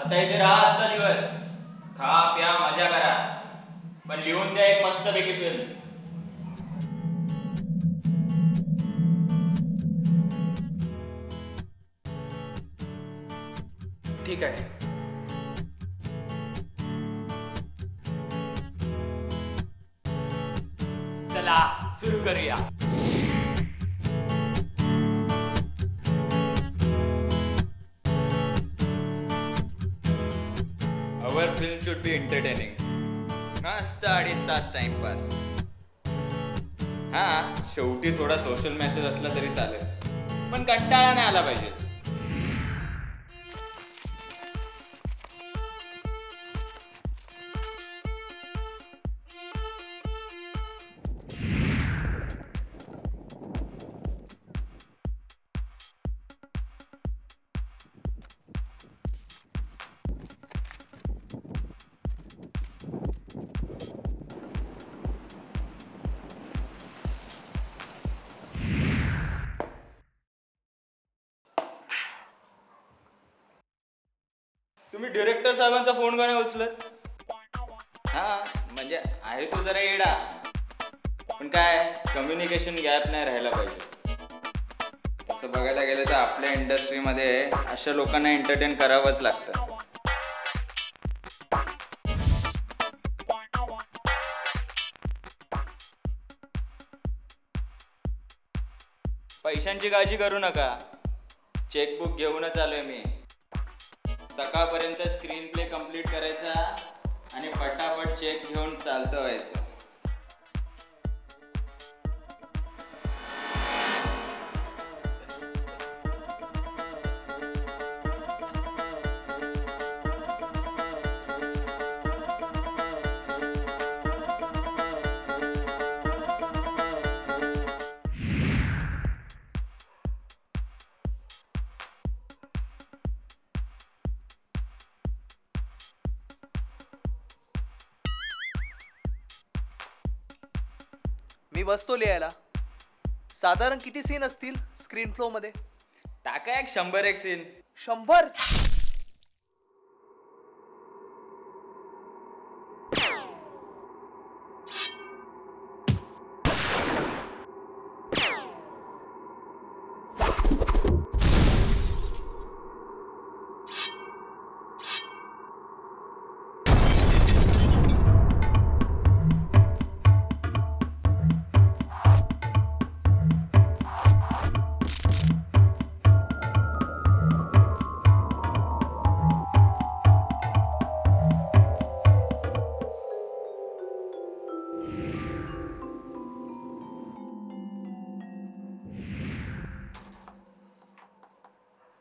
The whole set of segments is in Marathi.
आता इथे राहा आजचा दिवस, खा प्या मजा करा, पण लिहून द्या एक मस्तपैकी फिल्म. ठीक आहे. चला सुरू करूया. Our film should be entertaining. मस्त 2.5 तास टाइमपास. हा शेवटी थोडा सोशल मेसेज असला तरी चालेल, पण कंटाळा नाही आला पाहिजे. तुम्ही डिरेक्टर साहेबांचा फोन का नाही उचलत? हा म्हणजे आहे तो जरा येडा, पण काय कम्युनिकेशन गॅप नाही राहायला पाहिजे. तसं बघायला गेलं तर आपल्या इंडस्ट्रीमध्ये अशा लोकांना एंटरटेन करावंच लागतं. पैशांची काळजी करू नका, चेकबुक घेऊनच आलोय मी. सकाळपर्यंत स्क्रीन प्ले कंप्लीट करायचा आणि फटाफट चेक घेऊन चालतं व्हायचं. मी बसतो लिहायला. साधारण किती सीन असतील स्क्रीन फ्लो मध्ये? टाका एक 100 सीन. 100?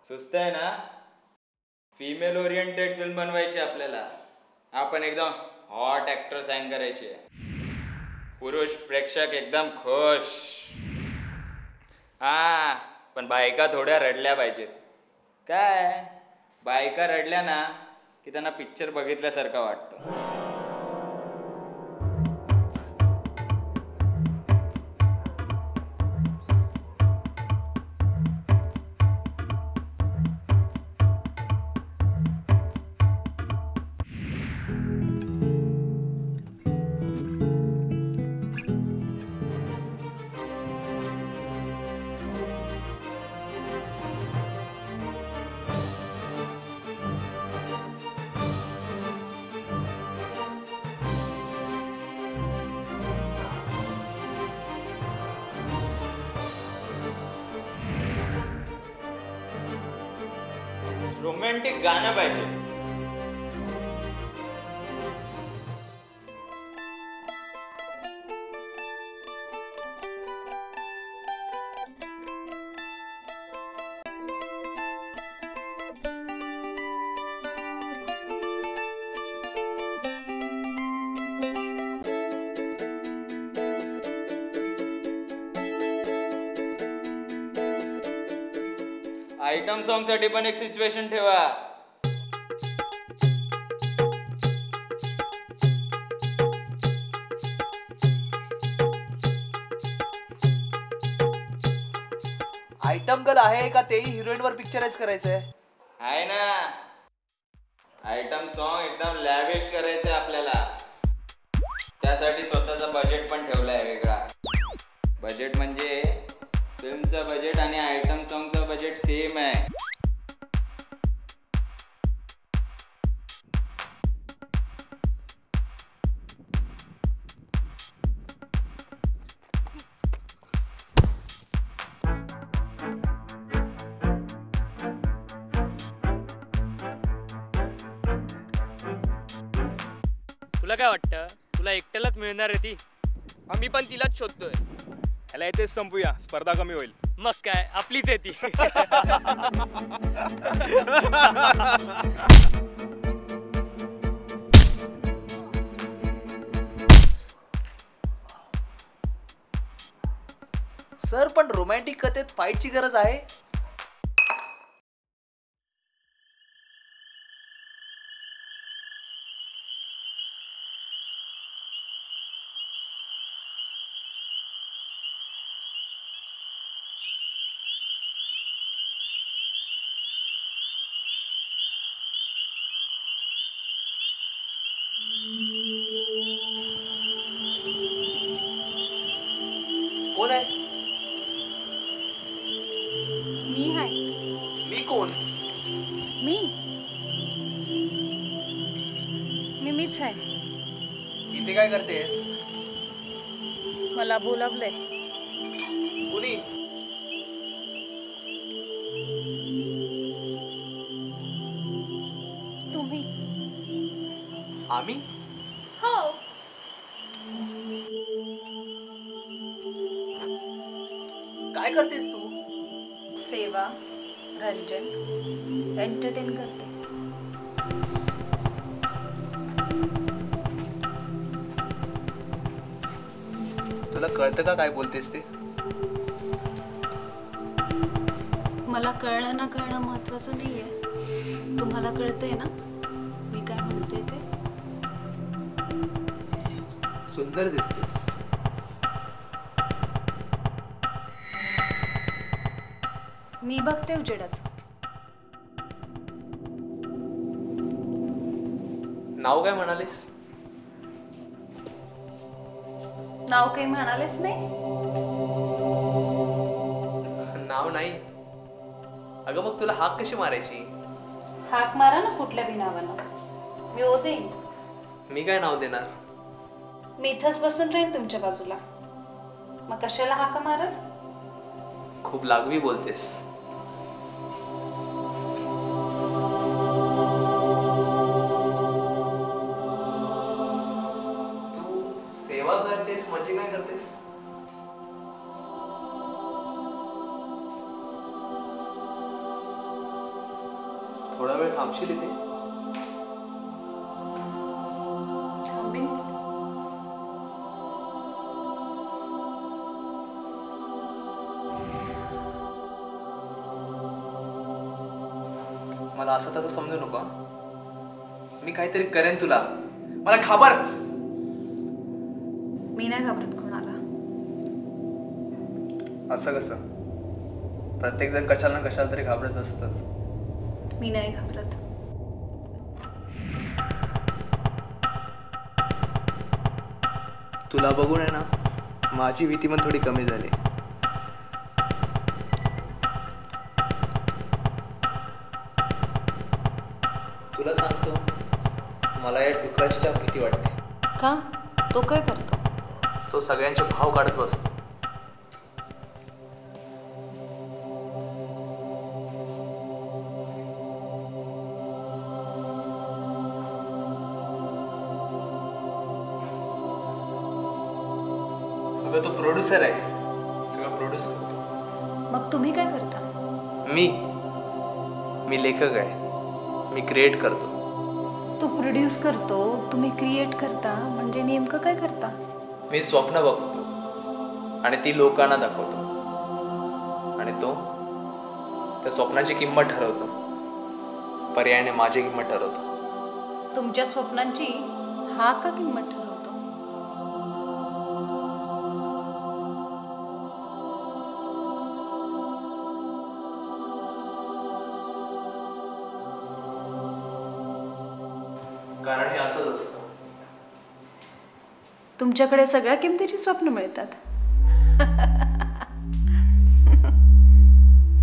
सुस्त आहे ना? फिमेल ओरिएंटेड फिल्म बनवायची आपल्याला. आपण एकदम हॉट ऍक्टर साईन करायचे, पुरुष प्रेक्षक एकदम खुश. हा पण बायका थोड्या रडल्या पाहिजेत. काय बायका रडल्या ना की त्यांना पिक्चर बघितल्यासारखा वाटतो. रोमॅन्टिक गाणं पाहिजे. आयटम सॉन्ग साठी पण एक सिच्युएशन ठेवा. आयटम गर्ल आहे का तेही हिरोईन वर पिक्चराइज करायचंय? आहे ना. आयटम सॉन्ग एकदम लॅविश करायचं आहे आपल्याला. त्यासाठी स्वतःचा बजेट पण ठेवला आहे वेगळा. बजेट म्हणजे फिल्मचं बजेट आणि आयटम सॉन्गचं बजेट सेम आहे. तुला काय वाटतं? तुला एकट्यालाच मिळणार आहे ती? आम्ही पण तिलाच शोधतोय. ह्याला इथेच संपूया, स्पर्धा कमी होईल. मग काय, आपलीच आहे ती. सर, पण रोमॅन्टिक कथेत फाईटची गरज आहे? कोण आहे? मी हाय. मी कोण? मी मीच आहे. इथे काय करतेस? मला बोलावलंय. कुणी? तुम्ही. आम्ही? हो. काय करतेस तू? सेवा, रंजन, एंटरटेन करते. तुला कळतं का काय बोलतेस ते? मला कळणं ना कळणं महत्वाचं नाहीये. तुम्हाला कळतंय ना मी काय म्हणते ते? सुंदर दिसतेस. मी बघते उजेडाचं. नाव काय म्हणालीस? नाव काही म्हणालेच नाही. नाव नाही. अगं मग तुला हाक कशी मारायची? हाक मारा ना कुठल्या बी नावानं. मी ओ देईन. मी काय नाव देणार? मी इथंच बसून राहीन तुमच्या बाजूला. मग कशाला हाका मारल? खूप लागवी बोलतेस. तू सेवा करतेस म्हणजे काय करतेस? थोडा वेळ थांबशील इथे? थांबीन. मला असं तसं समजू नको. मी काहीतरी करेन तुला. मला घाबर. मी नाही घाबरत कोणाला. असं कसं? प्रत्येक जण कशाला ना कशाला तरी घाबरत असतच. मी नाही घाबरत. तुला बघून आहे ना माझी भीती पण थोडी कमी झाली. तुला सांगतो, मला या डुकराची जाम भीती वाटते. का? तो काय करतो? तो सगळ्यांचे भाव काढत बसतो. अगं तो प्रोड्युसर आहे. सगळं प्रोड्यूस करतो. मग तुम्ही काय करता? मी लेखक आहे. मी क्रिएट करतो. तो प्रोड्यूस करतो, तुम्ही क्रिएट करता, म्हणजे नेमकं काय करता? मी स्वप्न बघतो आणि ती लोकांना दाखवतो आणि तो त्या स्वप्नाची किंमत ठरवतो. पर्यायाने माझी किंमत ठरवतो. तुमच्या स्वप्नांची हा का किंमत ठरवतो? कारण हे असंच असतं. तुमच्याकडे सगळ्या किमतीची स्वप्न मिळतात.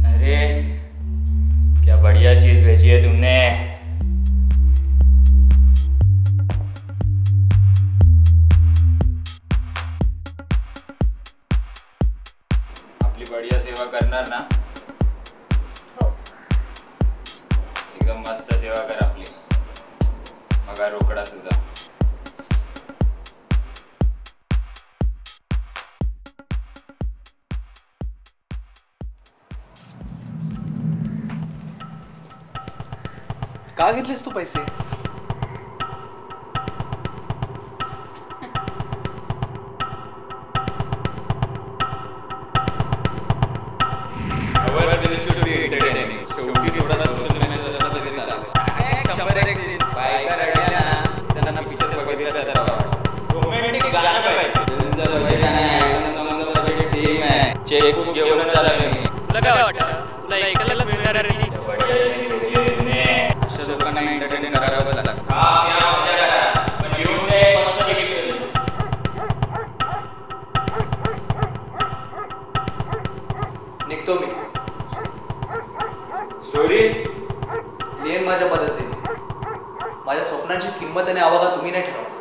अरे क्या बढ़िया चीज भेजी है तुमने. आपली बढ़िया सेवा करणार ना. एकदम मस्त सेवा कर आपली. मग रोकडा तुझा. का घेतलेस तू पैसे? शेवटी थोडासा सोशल मेसेज असला तरी चालेल. 100 सीन बायका रडल्या ना त्यांना पिक्चर बघितलं जरा वाटतं. रोमॅन्टिक गाणं पाहिजे. तुमचं बजेट आणि आयटम सॉंगचं बजेट सेम आहे. चेकबुक घेऊनच आला मी. तुला काय वाटतं तुला एकट्यालाच मिळणार आहे ती? बढ़िया चीज भेजी है तुमने. अशा लोकांना एंटरटेन करावंच लागतं. खा प्या मजा करा पण लिहून द्या एक मस्त गिफ्ट. निघतो मी. स्टोरी लिहिन माझ्या पद्धतीने. माझ्या स्वप्नांची किंमत आणि आवाका तुम्ही नाही ठरवणार.